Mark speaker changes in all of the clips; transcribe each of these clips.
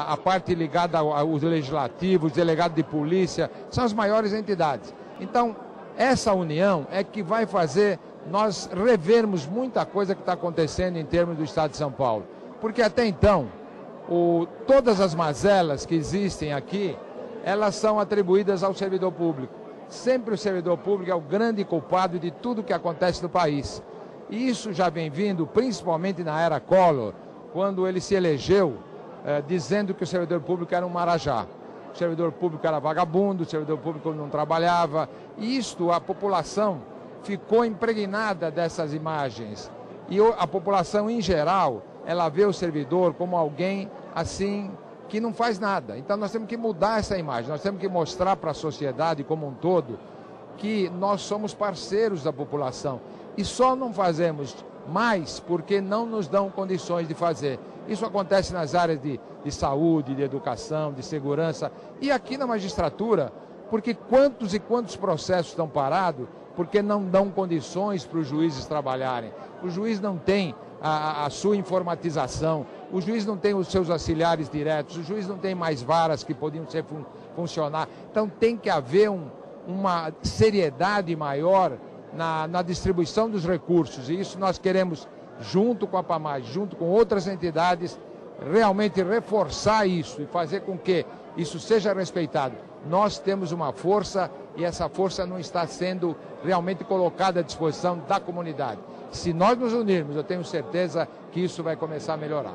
Speaker 1: A parte ligada ao legislativo, os delegados de polícia, são as maiores entidades. Então, essa união é que vai fazer nós revermos muita coisa que está acontecendo em termos do Estado de São Paulo. Porque até então, todas as mazelas que existem aqui, elas são atribuídas ao servidor público. Sempre o servidor público é o grande culpado de tudo que acontece no país. E isso já vem vindo, principalmente na era Collor, quando ele se elegeu, dizendo que o servidor público era um marajá. O servidor público era vagabundo, o servidor público não trabalhava. E isto, a população ficou impregnada dessas imagens. E a população, em geral, ela vê o servidor como alguém, assim, que não faz nada. Então nós temos que mudar essa imagem, nós temos que mostrar para a sociedade como um todo que nós somos parceiros da população. E só não fazemos mais porque não nos dão condições de fazer. Isso acontece nas áreas de saúde, de educação, de segurança e aqui na magistratura, porque quantos e quantos processos estão parados porque não dão condições para os juízes trabalharem. O juiz não tem a sua informatização, o juiz não tem os seus auxiliares diretos, o juiz não tem mais varas que podiam funcionar. Então tem que haver uma seriedade maior na distribuição dos recursos, e isso nós queremos, junto com a PAMAG, junto com outras entidades, realmente reforçar isso e fazer com que isso seja respeitado. Nós temos uma força e essa força não está sendo realmente colocada à disposição da comunidade. Se nós nos unirmos, eu tenho certeza que isso vai começar a melhorar.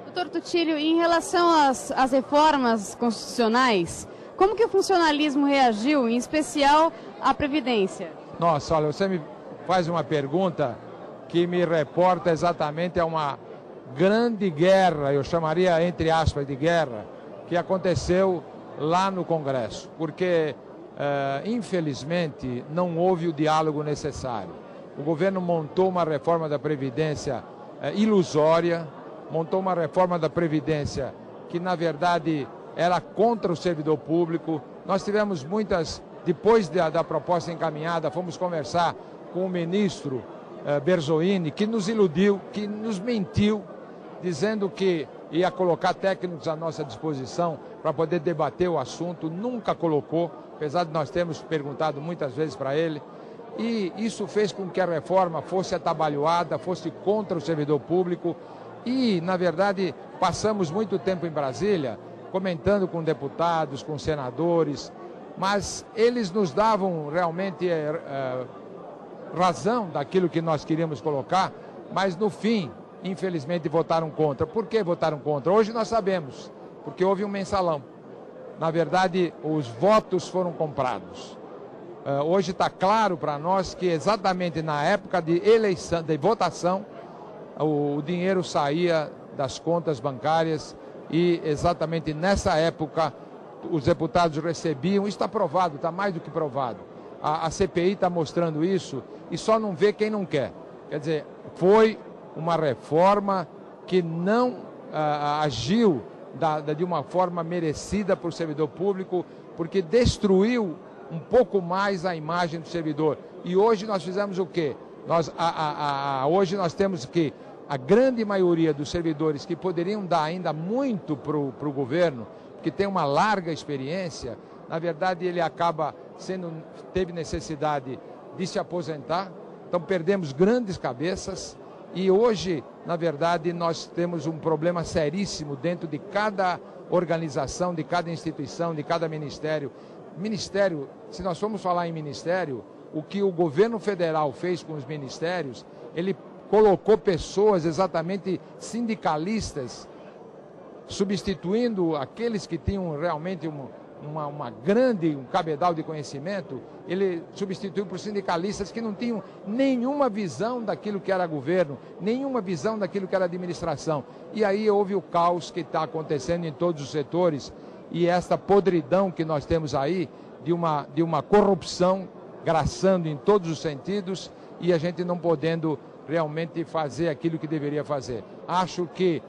Speaker 2: Doutor Tutílio, em relação às reformas constitucionais, como que o funcionalismo reagiu, em especial à Previdência?
Speaker 1: Nossa, olha, você me faz uma pergunta que me reporta exatamente a uma grande guerra, eu chamaria entre aspas de guerra, que aconteceu lá no Congresso, porque infelizmente não houve o diálogo necessário. O governo montou uma reforma da Previdência ilusória, montou uma reforma da Previdência que na verdade era contra o servidor público. Nós tivemos depois da proposta encaminhada, fomos conversar com o ministro Berzoini, que nos iludiu, que nos mentiu, dizendo que ia colocar técnicos à nossa disposição para poder debater o assunto, nunca colocou, apesar de nós termos perguntado muitas vezes para ele, e isso fez com que a reforma fosse atabalhoada, fosse contra o servidor público, e, na verdade, passamos muito tempo em Brasília, comentando com deputados, com senadores, mas eles nos davam realmente razão daquilo que nós queríamos colocar, mas no fim, infelizmente, votaram contra. Por que votaram contra? Hoje nós sabemos, porque houve um mensalão. Na verdade, os votos foram comprados. Hoje está claro para nós que exatamente na época de eleição, de votação, o dinheiro saía das contas bancárias e exatamente nessa época os deputados recebiam, isso está provado, está mais do que provado. A CPI está mostrando isso e só não vê quem não quer. Quer dizer, foi uma reforma que não agiu de uma forma merecida para o servidor público, porque destruiu um pouco mais a imagem do servidor. E hoje nós fizemos o quê? Hoje nós temos que a grande maioria dos servidores que poderiam dar ainda muito para o governo, que tem uma larga experiência, na verdade ele teve necessidade de se aposentar, então perdemos grandes cabeças e hoje, na verdade, nós temos um problema seríssimo dentro de cada organização, de cada instituição, de cada ministério. Ministério, se nós formos falar em ministério, o que o governo federal fez com os ministérios, ele colocou pessoas exatamente sindicalistas, substituindo aqueles que tinham realmente um cabedal de conhecimento, ele substituiu por sindicalistas que não tinham nenhuma visão daquilo que era governo, nenhuma visão daquilo que era administração. E aí houve o caos que está acontecendo em todos os setores e esta podridão que nós temos aí de uma corrupção graçando em todos os sentidos e a gente não podendo realmente fazer aquilo que deveria fazer. Acho que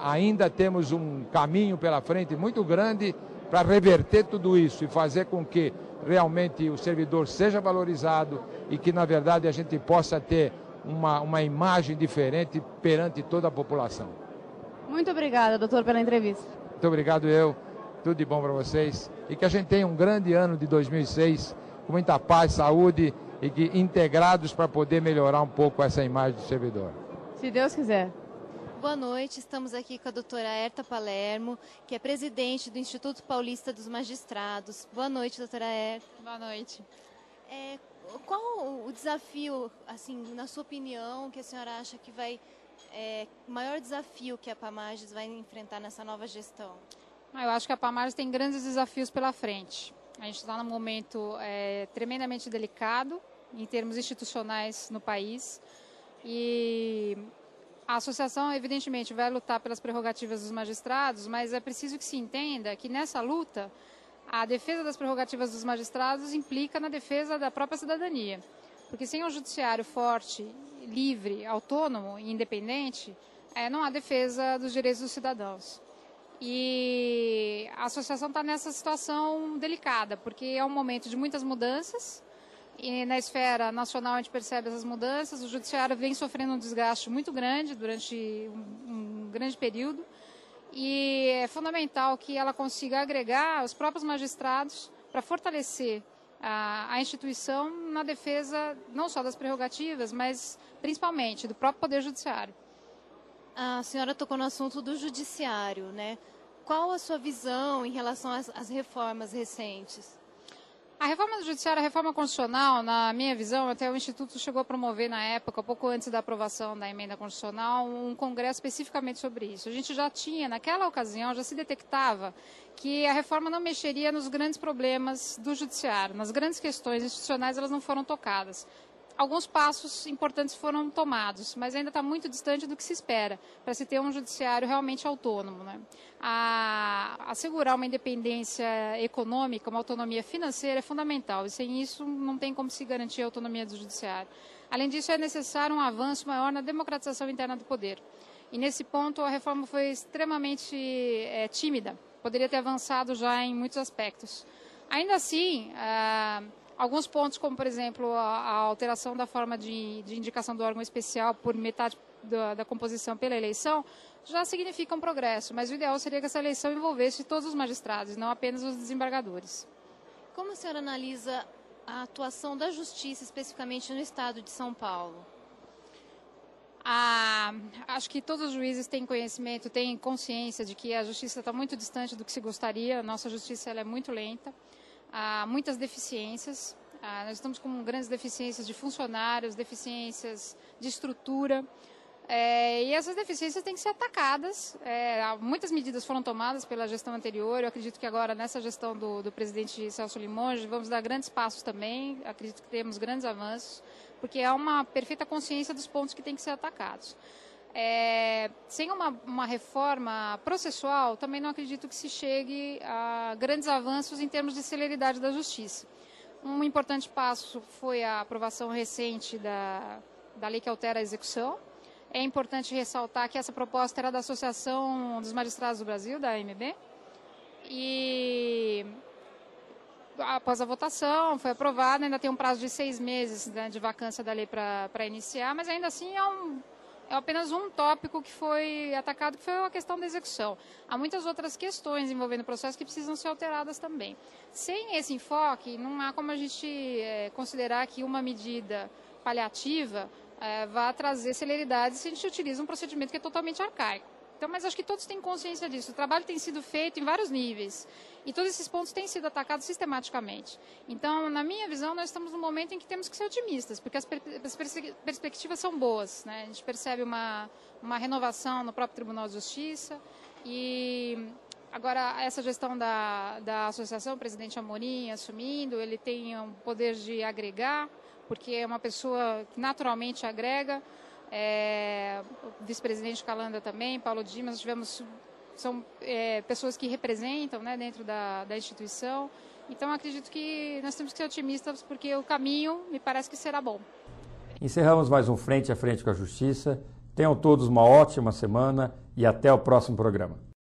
Speaker 1: ainda temos um caminho pela frente muito grande para reverter tudo isso e fazer com que realmente o servidor seja valorizado e que, na verdade, a gente possa ter uma imagem diferente perante toda a população.
Speaker 2: Muito obrigada, doutor, pela entrevista.
Speaker 1: Muito obrigado tudo de bom para vocês e que a gente tenha um grande ano de 2006, com muita paz, saúde e que integrados para poder melhorar um pouco essa imagem do servidor.
Speaker 2: Se Deus quiser.
Speaker 3: Boa noite, estamos aqui com a doutora Herta Palermo, que é presidente do Instituto Paulista dos Magistrados. Boa noite, doutora Herta.
Speaker 4: Boa noite.
Speaker 3: Qual o desafio, assim, na sua opinião, que a senhora acha que o maior desafio que a Pamages vai enfrentar nessa nova gestão?
Speaker 4: Eu acho que a Pamages tem grandes desafios pela frente. A gente está num momento tremendamente delicado em termos institucionais no país e a associação, evidentemente, vai lutar pelas prerrogativas dos magistrados, mas é preciso que se entenda que nessa luta a defesa das prerrogativas dos magistrados implica na defesa da própria cidadania. Porque sem um judiciário forte, livre, autônomo e independente, não há defesa dos direitos dos cidadãos. E a associação está nessa situação delicada, porque é um momento de muitas mudanças, e na esfera nacional a gente percebe essas mudanças, o judiciário vem sofrendo um desgaste muito grande durante um grande período, e é fundamental que ela consiga agregar os próprios magistrados para fortalecer a instituição na defesa não só das prerrogativas, mas principalmente do próprio Poder Judiciário.
Speaker 3: A senhora tocou no assunto do judiciário, né? Qual a sua visão em relação às reformas recentes?
Speaker 4: A reforma do judiciário, a reforma constitucional, na minha visão, até o Instituto chegou a promover na época, pouco antes da aprovação da emenda constitucional, um congresso especificamente sobre isso. A gente já tinha, naquela ocasião, já se detectava que a reforma não mexeria nos grandes problemas do judiciário, nas grandes questões institucionais elas não foram tocadas. Alguns passos importantes foram tomados, mas ainda está muito distante do que se espera para se ter um judiciário realmente autônomo, né? Assegurar uma independência econômica, uma autonomia financeira é fundamental, e sem isso não tem como se garantir a autonomia do judiciário. Além disso, é necessário um avanço maior na democratização interna do poder. E nesse ponto a reforma foi extremamente tímida, poderia ter avançado já em muitos aspectos. Ainda assim, alguns pontos, como por exemplo a alteração da forma de indicação do órgão especial por metade da composição pela eleição, já significa um progresso, mas o ideal seria que essa eleição envolvesse todos os magistrados, não apenas os desembargadores.
Speaker 3: Como a senhora analisa a atuação da Justiça, especificamente no estado de São Paulo?
Speaker 4: Acho que todos os juízes têm conhecimento, têm consciência de que a Justiça está muito distante do que se gostaria, a nossa Justiça ela é muito lenta. Há muitas deficiências, nós estamos com grandes deficiências de funcionários, deficiências de estrutura, e essas deficiências têm que ser atacadas. Muitas medidas foram tomadas pela gestão anterior, eu acredito que agora nessa gestão do presidente Celso Limonge vamos dar grandes passos também, acredito que temos grandes avanços, porque há uma perfeita consciência dos pontos que têm que ser atacados. Sem uma reforma processual, também não acredito que se chegue a grandes avanços em termos de celeridade da justiça. Um importante passo foi a aprovação recente da lei que altera a execução. É importante ressaltar que essa proposta era da Associação dos Magistrados do Brasil, da AMB, e após a votação foi aprovada, ainda tem um prazo de 6 meses, né, de vacância da lei para iniciar, mas ainda assim é apenas um tópico que foi atacado, que foi a questão da execução. Há muitas outras questões envolvendo o processo que precisam ser alteradas também. Sem esse enfoque, não há como a gente considerar que uma medida paliativa vá trazer celeridade se a gente utiliza um procedimento que é totalmente arcaico. Então, mas acho que todos têm consciência disso. O trabalho tem sido feito em vários níveis e todos esses pontos têm sido atacados sistematicamente. Então, na minha visão, nós estamos num momento em que temos que ser otimistas, porque as perspectivas são boas, né? A gente percebe uma renovação no próprio Tribunal de Justiça e agora essa gestão da associação, o presidente Amorim assumindo, ele tem um poder de agregar, porque é uma pessoa que naturalmente agrega. O vice-presidente Calanda também, Paulo Dimas, são pessoas que representam, né, dentro da instituição. Então acredito que nós temos que ser otimistas porque o caminho me parece que será bom.
Speaker 5: Encerramos mais um Frente a Frente com a Justiça. Tenham todos uma ótima semana e até o próximo programa.